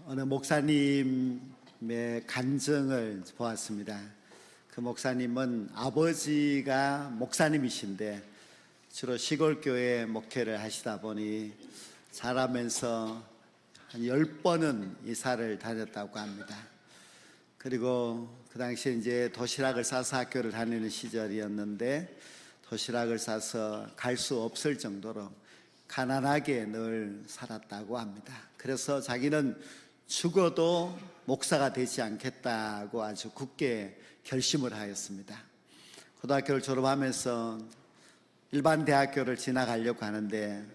어느 목사님의 간증을 보았습니다. 그 목사님은 아버지가 목사님이신데 주로 시골교회 목회를 하시다 보니 자라면서 한 10번은 이사를 다녔다고 합니다. 그리고 그 당시에 이제 도시락을 싸서 학교를 다니는 시절이었는데 도시락을 싸서 갈 수 없을 정도로 가난하게 늘 살았다고 합니다. 그래서 자기는 죽어도 목사가 되지 않겠다고 아주 굳게 결심을 하였습니다. 고등학교를 졸업하면서 일반 대학교를 지나가려고 하는데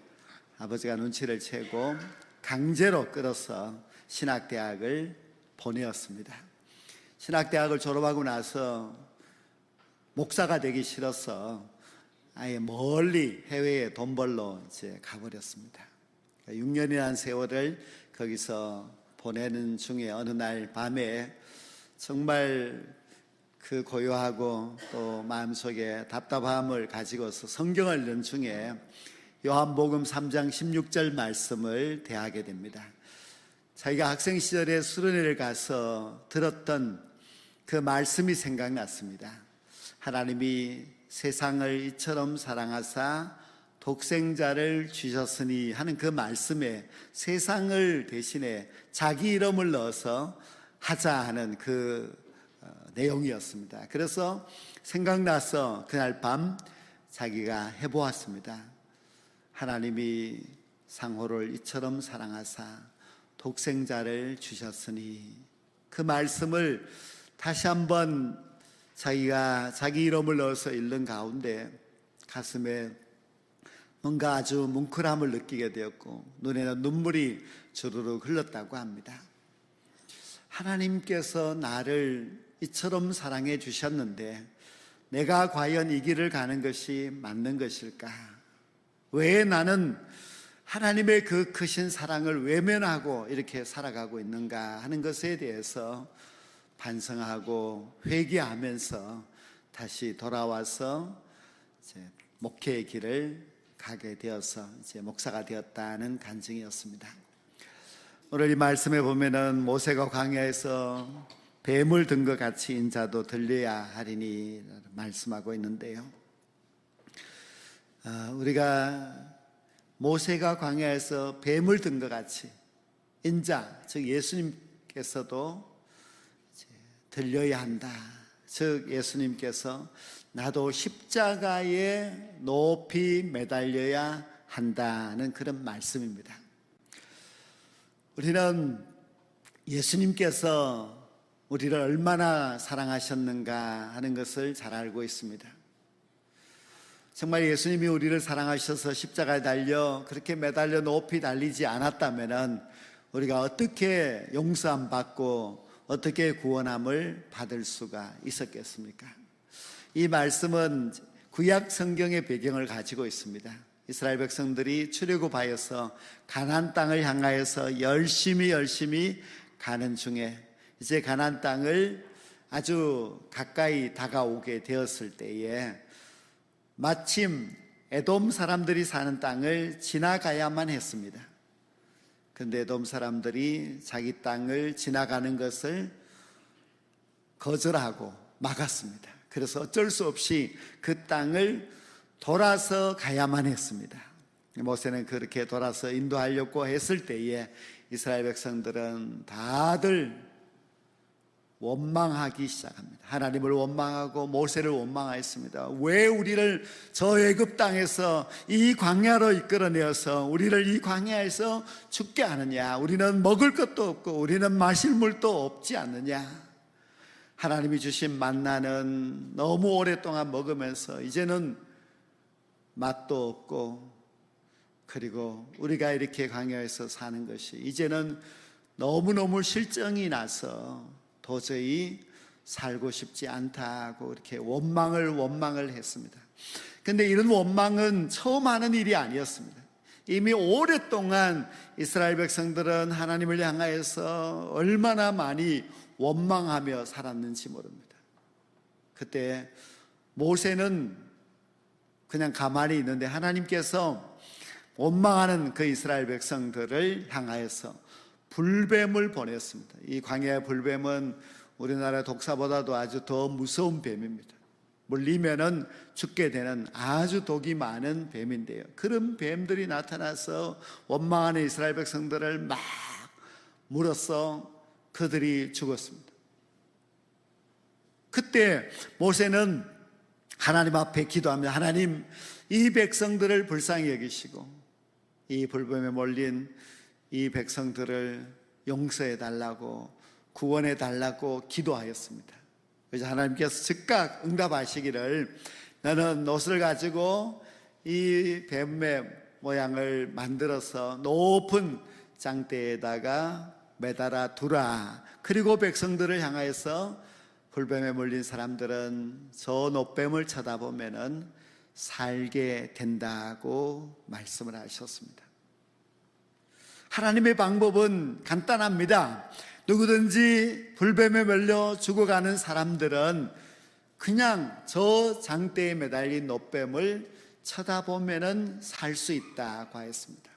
아버지가 눈치를 채고 강제로 끌어서 신학대학을 보내었습니다. 신학대학을 졸업하고 나서 목사가 되기 싫어서 아예 멀리 해외에 돈 벌러 이제 가버렸습니다. 6년이라는 세월을 거기서 보내는 중에 어느 날 밤에 정말 그 고요하고 또 마음속에 답답함을 가지고서 성경을 읽는 중에 요한복음 3장 16절 말씀을 대하게 됩니다. 자기가 학생 시절에 수련회를 가서 들었던 그 말씀이 생각났습니다. 하나님이 세상을 이처럼 사랑하사 독생자를 주셨으니 하는 그 말씀에 세상을 대신에 자기 이름을 넣어서 하자 하는 그 내용이었습니다. 그래서 생각나서 그날 밤 자기가 해보았습니다. 하나님이 상호를 이처럼 사랑하사 독생자를 주셨으니 그 말씀을 다시 한번 자기가 자기 이름을 넣어서 읽는 가운데 가슴에 뭔가 아주 뭉클함을 느끼게 되었고 눈에는 눈물이 주르륵 흘렀다고 합니다. 하나님께서 나를 이처럼 사랑해 주셨는데 내가 과연 이 길을 가는 것이 맞는 것일까? 왜 나는 하나님의 그 크신 사랑을 외면하고 이렇게 살아가고 있는가 하는 것에 대해서 반성하고 회개하면서 다시 돌아와서 이제 목회의 길을 가게 되어서 이제 목사가 되었다는 간증이었습니다. 오늘 이 말씀에 보면은 모세가 광야에서 뱀을 든 것 같이 인자도 들려야 하리니 말씀하고 있는데요. 우리가 모세가 광야에서 뱀을 든 것 같이 인자, 즉 예수님께서도 들려야 한다. 즉 예수님께서 나도 십자가에 높이 매달려야 한다는 그런 말씀입니다. 우리는 예수님께서 우리를 얼마나 사랑하셨는가 하는 것을 잘 알고 있습니다. 정말 예수님이 우리를 사랑하셔서 십자가에 달려 그렇게 매달려 높이 달리지 않았다면 우리가 어떻게 용서함 받고 어떻게 구원함을 받을 수가 있었겠습니까? 이 말씀은 구약 성경의 배경을 가지고 있습니다. 이스라엘 백성들이 출애굽하여서 가나안 땅을 향하여서 열심히 가는 중에 이제 가나안 땅을 아주 가까이 다가오게 되었을 때에 마침 에돔 사람들이 사는 땅을 지나가야만 했습니다. 그런데 에돔 사람들이 자기 땅을 지나가는 것을 거절하고 막았습니다. 그래서 어쩔 수 없이 그 땅을 돌아서 가야만 했습니다. 모세는 그렇게 돌아서 인도하려고 했을 때에 이스라엘 백성들은 다들 원망하기 시작합니다. 하나님을 원망하고 모세를 원망하였습니다. 왜 우리를 저 애굽 땅에서 이 광야로 이끌어내어서 우리를 이 광야에서 죽게 하느냐? 우리는 먹을 것도 없고 우리는 마실 물도 없지 않느냐? 하나님이 주신 만나는 너무 오랫동안 먹으면서 이제는 맛도 없고 그리고 우리가 이렇게 광야에서 사는 것이 이제는 너무너무 실정이 나서 도저히 살고 싶지 않다고 이렇게 원망을 했습니다. 그런데 이런 원망은 처음 하는 일이 아니었습니다. 이미 오랫동안 이스라엘 백성들은 하나님을 향하여서 얼마나 많이 원망하며 살았는지 모릅니다. 그때 모세는 그냥 가만히 있는데 하나님께서 원망하는 그 이스라엘 백성들을 향하여서 불뱀을 보냈습니다. 이 광야의 불뱀은 우리나라 독사보다도 아주 더 무서운 뱀입니다. 물리면은 죽게 되는 아주 독이 많은 뱀인데요. 그런 뱀들이 나타나서 원망하는 이스라엘 백성들을 막 물어서 그들이 죽었습니다. 그때 모세는 하나님 앞에 기도합니다. 하나님, 이 백성들을 불쌍히 여기시고 이 불뱀에 몰린 이 백성들을 용서해 달라고, 구원해 달라고 기도하였습니다. 그래서 하나님께서 즉각 응답하시기를, 너는 옷을 가지고 이 뱀의 모양을 만들어서 높은 장대에다가 매달아 두라. 그리고 백성들을 향하여서 불뱀에 몰린 사람들은 저 노뱀을 쳐다보면은 살게 된다고 말씀을 하셨습니다. 하나님의 방법은 간단합니다. 누구든지 불뱀에 몰려 죽어가는 사람들은 그냥 저 장대에 매달린 노뱀을 쳐다보면은 살 수 있다고 하였습니다.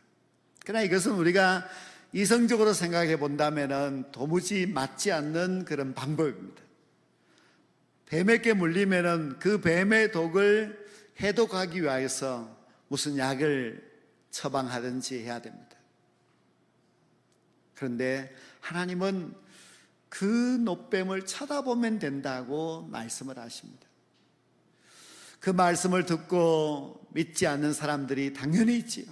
그러나 이것은 우리가 이성적으로 생각해 본다면은 도무지 맞지 않는 그런 방법입니다. 뱀에게 물리면은 그 뱀의 독을 해독하기 위해서 무슨 약을 처방하든지 해야 됩니다. 그런데 하나님은 그 노뱀을 쳐다보면 된다고 말씀을 하십니다. 그 말씀을 듣고 믿지 않는 사람들이 당연히 있지요.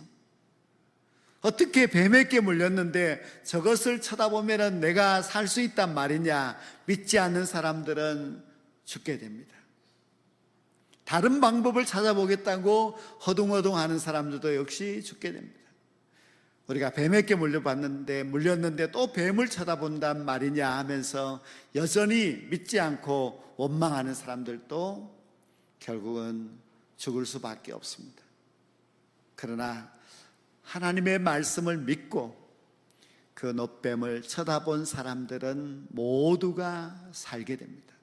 어떻게 뱀에게 물렸는데 저것을 쳐다보면 내가 살 수 있단 말이냐. 믿지 않는 사람들은 죽게 됩니다. 다른 방법을 찾아보겠다고 허둥허둥하는 사람들도 역시 죽게 됩니다. 우리가 뱀에게 물렸는데 또 뱀을 쳐다본단 말이냐 하면서 여전히 믿지 않고 원망하는 사람들도 결국은 죽을 수밖에 없습니다. 그러나 하나님의 말씀을 믿고 그 노뱀을 쳐다본 사람들은 모두가 살게 됩니다.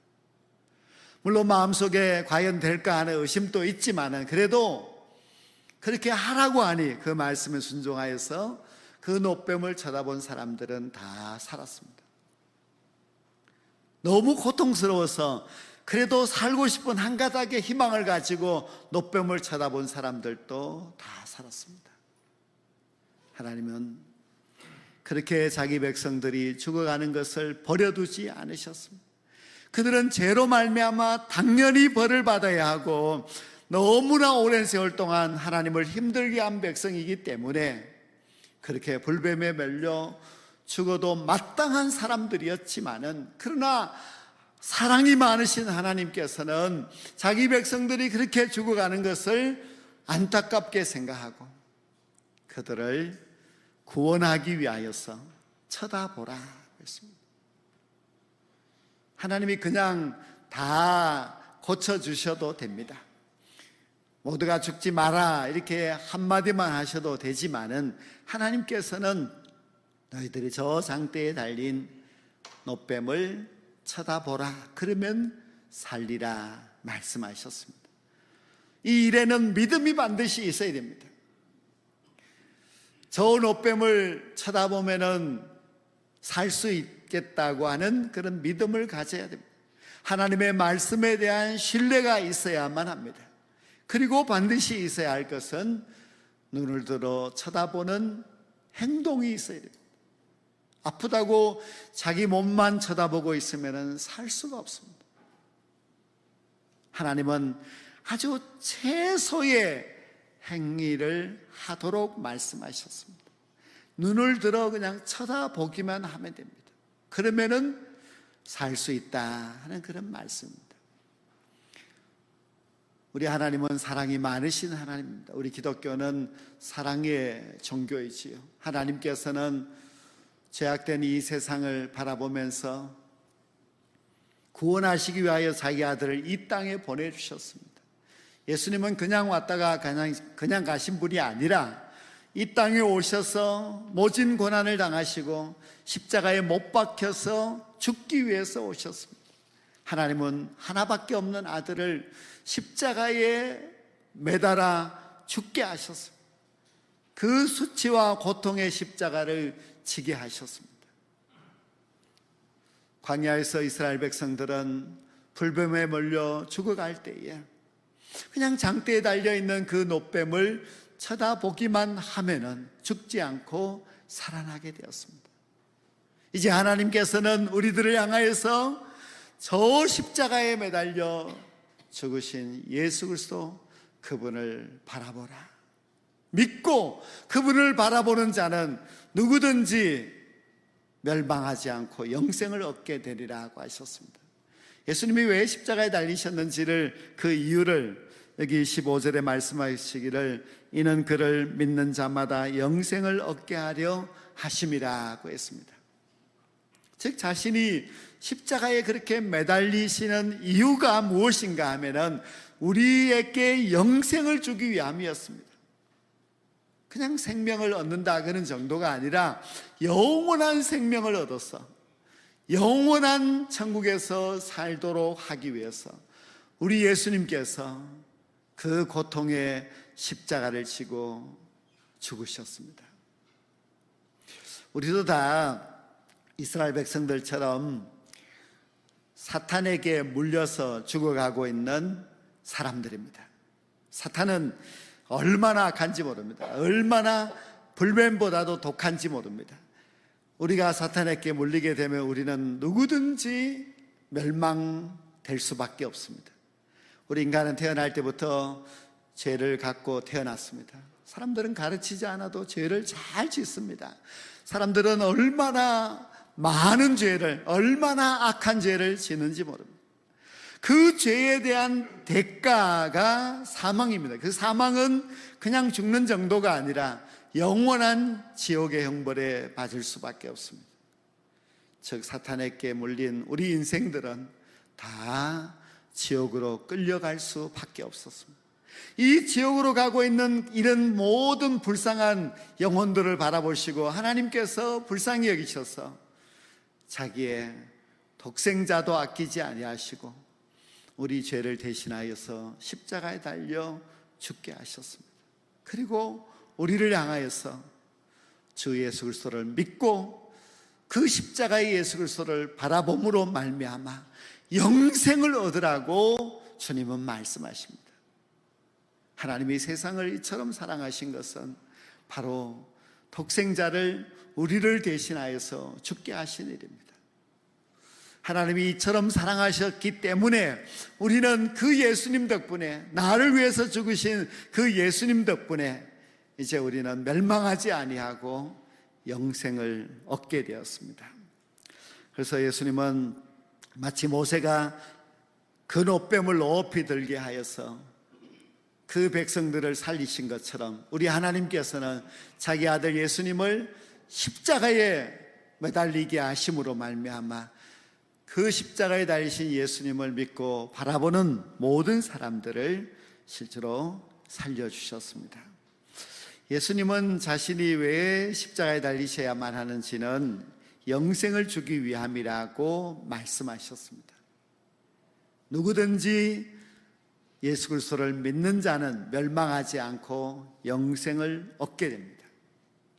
물론 마음속에 과연 될까 하는 의심도 있지만은 그래도 그렇게 하라고 하니 그 말씀에 순종하여서 그 노뱀을 쳐다본 사람들은 다 살았습니다. 너무 고통스러워서 그래도 살고 싶은 한 가닥의 희망을 가지고 노뱀을 쳐다본 사람들도 다 살았습니다. 하나님은 그렇게 자기 백성들이 죽어가는 것을 버려두지 않으셨습니다. 그들은 죄로 말미암아 당연히 벌을 받아야 하고 너무나 오랜 세월 동안 하나님을 힘들게 한 백성이기 때문에 그렇게 불뱀에 몰려 죽어도 마땅한 사람들이었지만은, 그러나 사랑이 많으신 하나님께서는 자기 백성들이 그렇게 죽어가는 것을 안타깝게 생각하고 그들을 구원하기 위하여서 쳐다보라 했습니다. 하나님이 그냥 다 고쳐주셔도 됩니다. 모두가 죽지 마라 이렇게 한마디만 하셔도 되지만은 하나님께서는 너희들이 저 장대에 달린 노뱀을 쳐다보라, 그러면 살리라 말씀하셨습니다. 이 일에는 믿음이 반드시 있어야 됩니다. 저 노뱀을 쳐다보면은 살 수 있겠다고 하는 그런 믿음을 가져야 됩니다. 하나님의 말씀에 대한 신뢰가 있어야만 합니다. 그리고 반드시 있어야 할 것은 눈을 들어 쳐다보는 행동이 있어야 됩니다. 아프다고 자기 몸만 쳐다보고 있으면 살 수가 없습니다. 하나님은 아주 최소의 행위를 하도록 말씀하셨습니다. 눈을 들어 그냥 쳐다보기만 하면 됩니다. 그러면은 살 수 있다 하는 그런 말씀입니다. 우리 하나님은 사랑이 많으신 하나님입니다. 우리 기독교는 사랑의 종교이지요. 하나님께서는 죄악된 이 세상을 바라보면서 구원하시기 위하여 자기 아들을 이 땅에 보내주셨습니다. 예수님은 그냥 왔다가 그냥 가신 분이 아니라 이 땅에 오셔서 모진 고난을 당하시고 십자가에 못 박혀서 죽기 위해서 오셨습니다. 하나님은 하나밖에 없는 아들을 십자가에 매달아 죽게 하셨습니다. 그 수치와 고통의 십자가를 지게 하셨습니다. 광야에서 이스라엘 백성들은 불뱀에 몰려 죽어갈 때에 그냥 장대에 달려있는 그 놋뱀을 쳐다보기만 하면은 죽지 않고 살아나게 되었습니다. 이제 하나님께서는 우리들을 향하여서 저 십자가에 매달려 죽으신 예수 그리스도 그분을 바라보라. 믿고 그분을 바라보는 자는 누구든지 멸망하지 않고 영생을 얻게 되리라고 하셨습니다. 예수님이 왜 십자가에 달리셨는지를, 그 이유를 여기 15절에 말씀하시기를 이는 그를 믿는 자마다 영생을 얻게 하려 하심이라고 했습니다. 즉 자신이 십자가에 그렇게 매달리시는 이유가 무엇인가 하면은 우리에게 영생을 주기 위함이었습니다. 그냥 생명을 얻는다 그런 정도가 아니라 영원한 생명을 얻어서 영원한 천국에서 살도록 하기 위해서 우리 예수님께서 그 고통의 십자가를 지고 죽으셨습니다. 우리도 다 이스라엘 백성들처럼 사탄에게 물려서 죽어가고 있는 사람들입니다. 사탄은 얼마나 악한지 모릅니다. 얼마나 불뱀보다도 독한지 모릅니다. 우리가 사탄에게 물리게 되면 우리는 누구든지 멸망될 수밖에 없습니다. 우리 인간은 태어날 때부터 죄를 갖고 태어났습니다. 사람들은 가르치지 않아도 죄를 잘 짓습니다. 사람들은 얼마나 많은 죄를, 얼마나 악한 죄를 짓는지 모릅니다. 그 죄에 대한 대가가 사망입니다. 그 사망은 그냥 죽는 정도가 아니라 영원한 지옥의 형벌에 받을 수밖에 없습니다. 즉 사탄에게 물린 우리 인생들은 다 지옥으로 끌려갈 수밖에 없었습니다. 이 지옥으로 가고 있는 이런 모든 불쌍한 영혼들을 바라보시고 하나님께서 불쌍히 여기셔서 자기의 독생자도 아끼지 아니하시고 우리 죄를 대신하여서 십자가에 달려 죽게 하셨습니다. 그리고 우리를 향하여서 주 예수 그리스도를 믿고 그 십자가의 예수 그리스도를 바라봄으로 말미암아 영생을 얻으라고 주님은 말씀하십니다. 하나님이 세상을 이처럼 사랑하신 것은 바로 독생자를 우리를 대신하여서 죽게 하신 일입니다. 하나님이 이처럼 사랑하셨기 때문에 우리는 그 예수님 덕분에, 나를 위해서 죽으신 그 예수님 덕분에 이제 우리는 멸망하지 아니하고 영생을 얻게 되었습니다. 그래서 예수님은 마치 모세가 그 놋뱀을 높이 들게 하여서 그 백성들을 살리신 것처럼 우리 하나님께서는 자기 아들 예수님을 십자가에 매달리게 하심으로 말미암아 그 십자가에 달리신 예수님을 믿고 바라보는 모든 사람들을 실제로 살려주셨습니다. 예수님은 자신이 왜 십자가에 달리셔야만 하는지는 영생을 주기 위함이라고 말씀하셨습니다. 누구든지 예수 그리스도를 믿는 자는 멸망하지 않고 영생을 얻게 됩니다.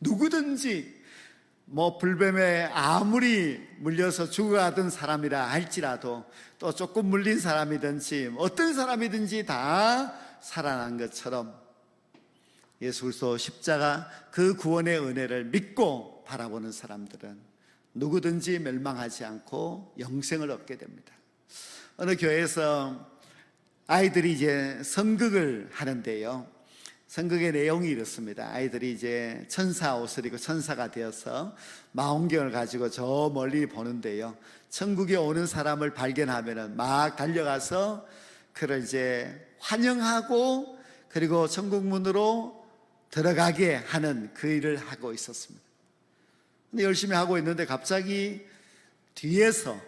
누구든지 불뱀에 아무리 물려서 죽어가던 사람이라 할지라도 또 조금 물린 사람이든지 어떤 사람이든지 다 살아난 것처럼 예수 그리스도 십자가 그 구원의 은혜를 믿고 바라보는 사람들은 누구든지 멸망하지 않고 영생을 얻게 됩니다. 어느 교회에서 아이들이 이제 선극을 하는데요, 선극의 내용이 이렇습니다. 아이들이 이제 천사 옷을 입고 천사가 되어서 망원경을 가지고 저 멀리 보는데요, 천국에 오는 사람을 발견하면은 막 달려가서 그를 이제 환영하고 그리고 천국 문으로 들어가게 하는 그 일을 하고 있었습니다. 근데 열심히 하고 있는데 갑자기 뒤에서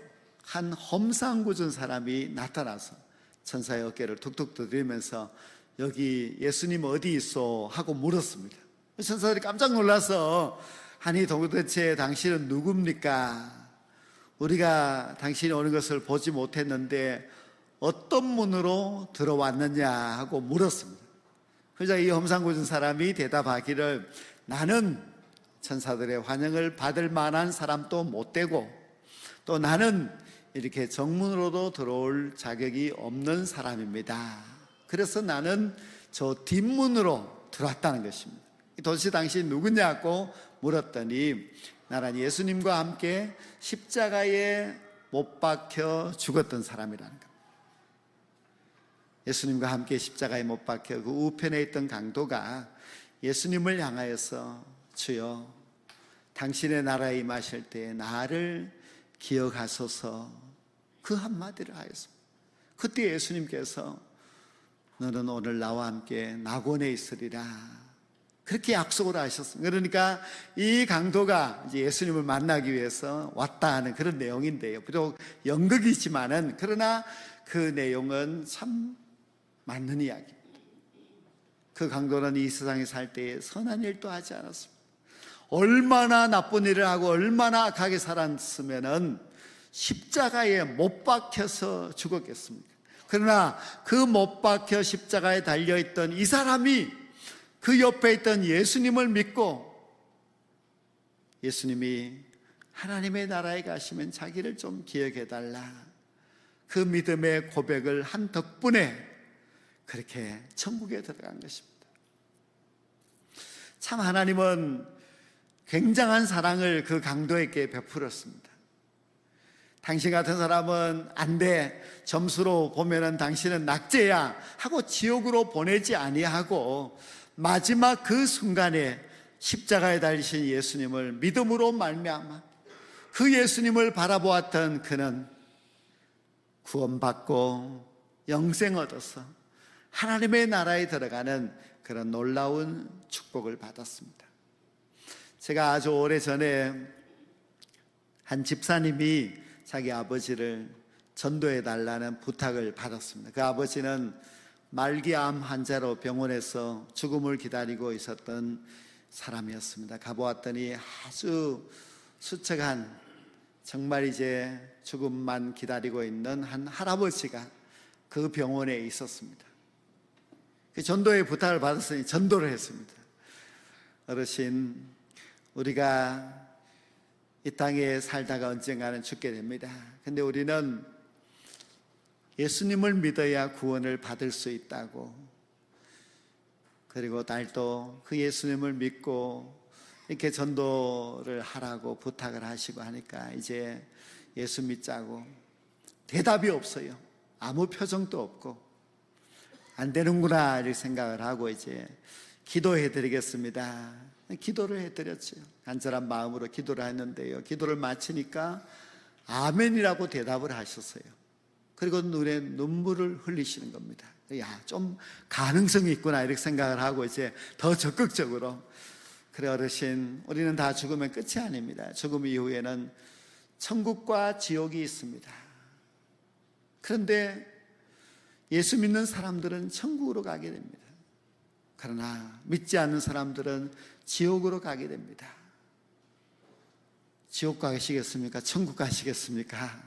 한 험상궂은 사람이 나타나서 천사의 어깨를 툭툭 두드리면서 여기 예수님 어디 있어? 하고 물었습니다. 천사들이 깜짝 놀라서 아니 도대체 당신은 누굽니까? 우리가 당신이 오는 것을 보지 못했는데 어떤 문으로 들어왔느냐 하고 물었습니다. 그러자 이 험상궂은 사람이 대답하기를 나는 천사들의 환영을 받을 만한 사람도 못 되고, 또 나는 이렇게 정문으로도 들어올 자격이 없는 사람입니다. 그래서 나는 저 뒷문으로 들어왔다는 것입니다. 도대체 당신 누구냐고 물었더니 나는 예수님과 함께 십자가에 못 박혀 죽었던 사람이라는 겁니다. 예수님과 함께 십자가에 못 박혀 그 우편에 있던 강도가 예수님을 향하여서 주여, 당신의 나라에 임하실 때 나를 기억하소서, 그 한마디를 하였습니다. 그때 예수님께서 너는 오늘 나와 함께 낙원에 있으리라, 그렇게 약속을 하셨습니다. 그러니까 이 강도가 이제 예수님을 만나기 위해서 왔다 하는 그런 내용인데요. 비록 연극이지만은 그러나 그 내용은 참 맞는 이야기입니다. 그 강도는 이 세상에 살 때에 선한 일도 하지 않았습니다. 얼마나 나쁜 일을 하고 얼마나 악하게 살았으면은 십자가에 못 박혀서 죽었겠습니까? 그러나 그 못 박혀 십자가에 달려있던 이 사람이 그 옆에 있던 예수님을 믿고, 예수님이 하나님의 나라에 가시면 자기를 좀 기억해달라, 그 믿음의 고백을 한 덕분에 그렇게 천국에 들어간 것입니다. 참 하나님은 굉장한 사랑을 그 강도에게 베풀었습니다. 당신 같은 사람은 안 돼, 점수로 보면은 당신은 낙제야 하고 지옥으로 보내지 아니하고, 마지막 그 순간에 십자가에 달리신 예수님을 믿음으로 말미암아 그 예수님을 바라보았던 그는 구원받고 영생 얻어서 하나님의 나라에 들어가는 그런 놀라운 축복을 받았습니다. 제가 아주 오래전에 한 집사님이 자기 아버지를 전도해 달라는 부탁을 받았습니다. 그 아버지는 말기암 환자로 병원에서 죽음을 기다리고 있었던 사람이었습니다. 가보았더니 아주 수척한, 정말 이제 죽음만 기다리고 있는 한 할아버지가 그 병원에 있었습니다. 그 전도의 부탁을 받았으니 전도를 했습니다. 어르신, 우리가 이 땅에 살다가 언젠가는 죽게 됩니다. 근데 우리는 예수님을 믿어야 구원을 받을 수 있다고, 그리고 딸도 그 예수님을 믿고 이렇게 전도를 하라고 부탁을 하시고 하니까 이제 예수 믿자고 대답이 없어요. 아무 표정도 없고, 안 되는구나 이렇게 생각을 하고 이제 기도해 드리겠습니다. 기도를 해드렸죠. 간절한 마음으로 기도를 했는데요, 기도를 마치니까 아멘이라고 대답을 하셨어요. 그리고 눈에 눈물을 흘리시는 겁니다. 야, 좀 가능성이 있구나 이렇게 생각을 하고 이제 더 적극적으로, 그래 어르신, 우리는 다 죽으면 끝이 아닙니다. 죽음 이후에는 천국과 지옥이 있습니다. 그런데 예수 믿는 사람들은 천국으로 가게 됩니다. 그러나 믿지 않는 사람들은 지옥으로 가게 됩니다. 지옥 가시겠습니까? 천국 가시겠습니까?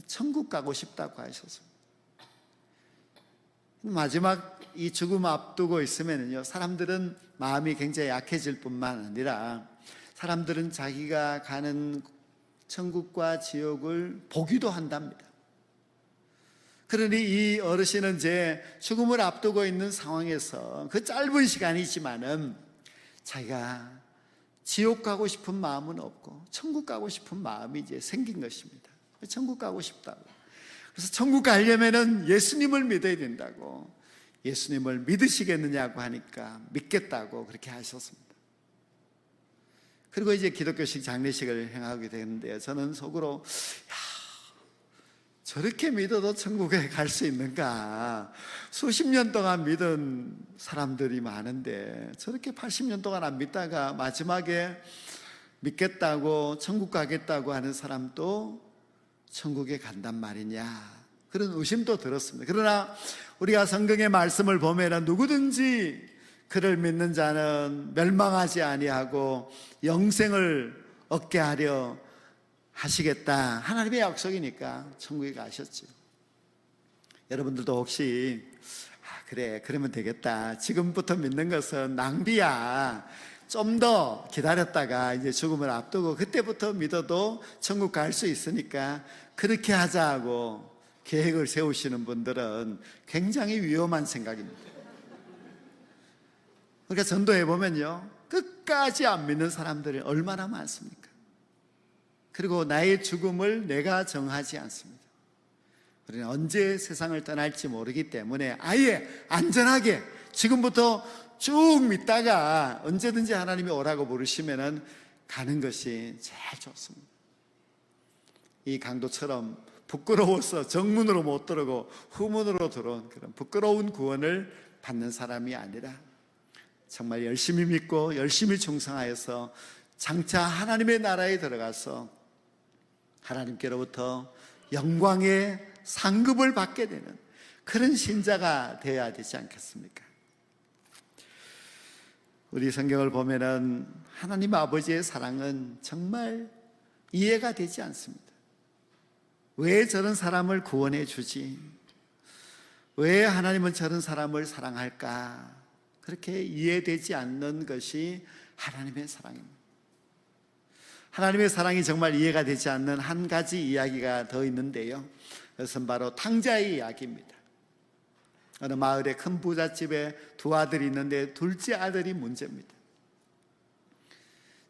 천국 가고 싶다고 하셨습니다. 마지막 이 죽음 앞두고 있으면요, 사람들은 마음이 굉장히 약해질 뿐만 아니라 사람들은 자기가 가는 천국과 지옥을 보기도 한답니다. 그러니 이 어르신은 이제 죽음을 앞두고 있는 상황에서 그 짧은 시간이지만은 자기가 지옥 가고 싶은 마음은 없고 천국 가고 싶은 마음이 이제 생긴 것입니다. 천국 가고 싶다고. 그래서 천국 가려면은 예수님을 믿어야 된다고. 예수님을 믿으시겠느냐고 하니까 믿겠다고 그렇게 하셨습니다. 그리고 이제 기독교식 장례식을 행하게 되는데요, 저는 속으로 저렇게 믿어도 천국에 갈 수 있는가? 수십 년 동안 믿은 사람들이 많은데 저렇게 80년 동안 안 믿다가 마지막에 믿겠다고 천국 가겠다고 하는 사람도 천국에 간단 말이냐, 그런 의심도 들었습니다. 그러나 우리가 성경의 말씀을 보면 누구든지 그를 믿는 자는 멸망하지 아니하고 영생을 얻게 하려 하시겠다, 하나님의 약속이니까 천국에 가셨죠. 여러분들도 혹시 그래 그러면 되겠다, 지금부터 믿는 것은 낭비야, 좀 더 기다렸다가 이제 죽음을 앞두고 그때부터 믿어도 천국 갈 수 있으니까 그렇게 하자고 계획을 세우시는 분들은 굉장히 위험한 생각입니다. 그러니까 전도해 보면요, 끝까지 안 믿는 사람들이 얼마나 많습니까? 그리고 나의 죽음을 내가 정하지 않습니다. 우리는 언제 세상을 떠날지 모르기 때문에 아예 안전하게 지금부터 쭉 믿다가 언제든지 하나님이 오라고 부르시면 가는 것이 제일 좋습니다. 이 강도처럼 부끄러워서 정문으로 못 들어오고 후문으로 들어온 그런 부끄러운 구원을 받는 사람이 아니라 정말 열심히 믿고 열심히 충성하여서 장차 하나님의 나라에 들어가서 하나님께로부터 영광의 상급을 받게 되는 그런 신자가 되어야 되지 않겠습니까? 우리 성경을 보면은 하나님 아버지의 사랑은 정말 이해가 되지 않습니다. 왜 저런 사람을 구원해 주지? 왜 하나님은 저런 사람을 사랑할까? 그렇게 이해되지 않는 것이 하나님의 사랑입니다. 하나님의 사랑이 정말 이해가 되지 않는 한 가지 이야기가 더 있는데요, 그것은 바로 탕자의 이야기입니다. 어느 마을에 큰 부잣집에 두 아들이 있는데 둘째 아들이 문제입니다.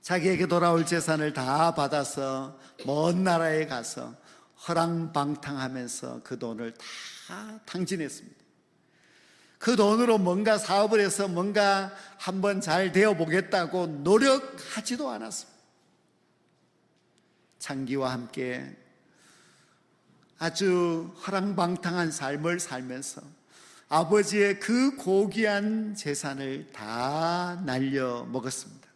자기에게 돌아올 재산을 다 받아서 먼 나라에 가서 허랑방탕하면서 그 돈을 다 탕진했습니다. 그 돈으로 뭔가 사업을 해서 뭔가 한번 잘 되어 보겠다고 노력하지도 않았습니다. 창기와 함께 아주 허랑방탕한 삶을 살면서 아버지의 그 고귀한 재산을 다 날려 먹었습니다.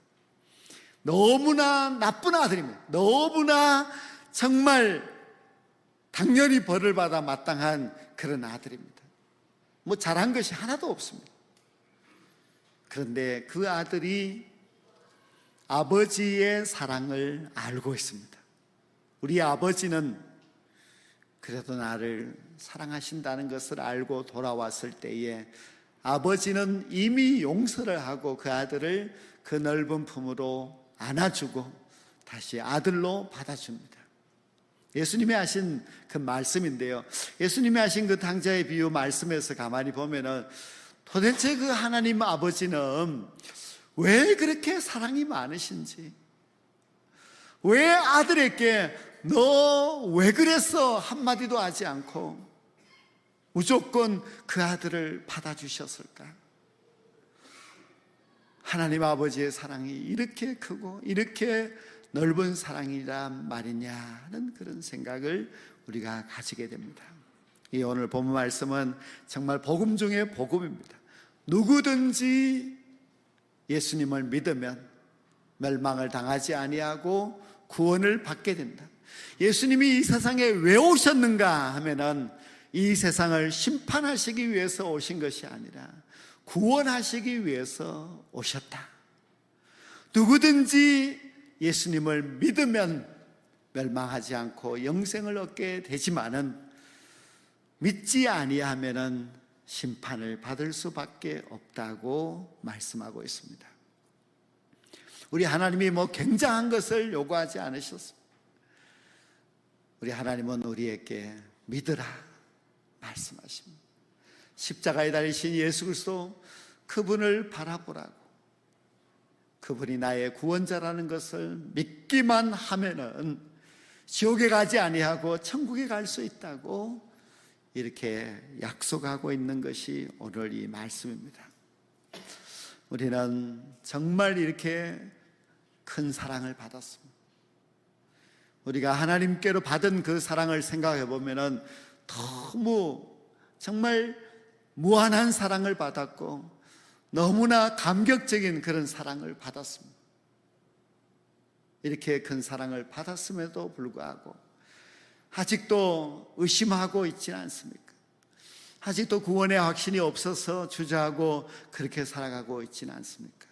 너무나 나쁜 아들입니다. 너무나 정말 당연히 벌을 받아 마땅한 그런 아들입니다. 뭐 잘한 것이 하나도 없습니다. 그런데 그 아들이 아버지의 사랑을 알고 있습니다. 우리 아버지는 그래도 나를 사랑하신다는 것을 알고 돌아왔을 때에 아버지는 이미 용서를 하고 그 아들을 그 넓은 품으로 안아주고 다시 아들로 받아줍니다. 예수님이 하신 그 말씀인데요, 예수님이 하신 그 탕자의 비유 말씀에서 가만히 보면은 도대체 그 하나님 아버지는 왜 그렇게 사랑이 많으신지, 왜 아들에게 너 왜 그랬어 한마디도 하지 않고 무조건 그 아들을 받아주셨을까? 하나님 아버지의 사랑이 이렇게 크고 이렇게 넓은 사랑이란 말이냐 하는 그런 생각을 우리가 가지게 됩니다. 이 오늘 본문 말씀은 정말 복음 중에 복음입니다. 누구든지 예수님을 믿으면 멸망을 당하지 아니하고 구원을 받게 된다. 예수님이 이 세상에 왜 오셨는가 하면은 이 세상을 심판하시기 위해서 오신 것이 아니라 구원하시기 위해서 오셨다. 누구든지 예수님을 믿으면 멸망하지 않고 영생을 얻게 되지만은 믿지 아니하면은 심판을 받을 수밖에 없다고 말씀하고 있습니다. 우리 하나님이 뭐 굉장한 것을 요구하지 않으셨습니다. 우리 하나님은 우리에게 믿으라 말씀하십니다. 십자가에 달리신 예수 그리스도, 그분을 바라보라고, 그분이 나의 구원자라는 것을 믿기만 하면은 지옥에 가지 아니하고 천국에 갈 수 있다고 이렇게 약속하고 있는 것이 오늘 이 말씀입니다. 우리는 정말 이렇게 큰 사랑을 받았습니다. 우리가 하나님께로 받은 그 사랑을 생각해 보면은 너무 정말 무한한 사랑을 받았고 너무나 감격적인 그런 사랑을 받았습니다. 이렇게 큰 사랑을 받았음에도 불구하고 아직도 의심하고 있지는 않습니까? 아직도 구원의 확신이 없어서 주저하고 그렇게 살아가고 있지는 않습니까?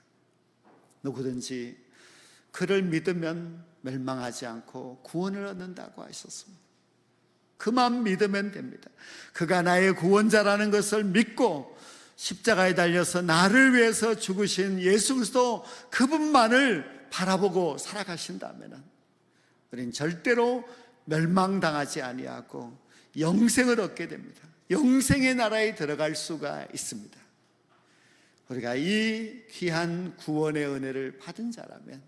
누구든지 그를 믿으면 멸망하지 않고 구원을 얻는다고 하셨습니다. 그만 믿으면 됩니다. 그가 나의 구원자라는 것을 믿고 십자가에 달려서 나를 위해서 죽으신 예수 그리스도 그분만을 바라보고 살아가신다면 우리는 절대로 멸망당하지 아니하고 영생을 얻게 됩니다. 영생의 나라에 들어갈 수가 있습니다. 우리가 이 귀한 구원의 은혜를 받은 자라면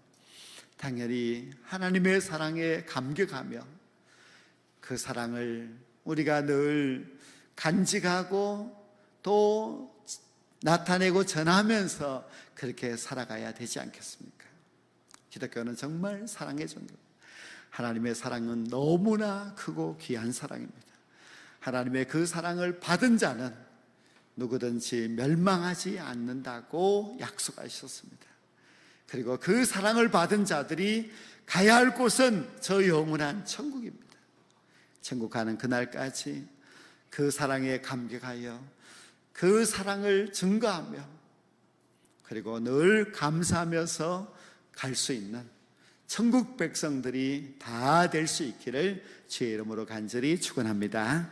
당연히 하나님의 사랑에 감격하며 그 사랑을 우리가 늘 간직하고 또 나타내고 전하면서 그렇게 살아가야 되지 않겠습니까? 기독교는 정말 사랑의 종교입니다. 하나님의 사랑은 너무나 크고 귀한 사랑입니다. 하나님의 그 사랑을 받은 자는 누구든지 멸망하지 않는다고 약속하셨습니다. 그리고 그 사랑을 받은 자들이 가야 할 곳은 저 영원한 천국입니다. 천국 가는 그날까지 그 사랑에 감격하여 그 사랑을 증거하며 그리고 늘 감사하면서 갈 수 있는 천국 백성들이 다 될 수 있기를 주의 이름으로 간절히 축원합니다.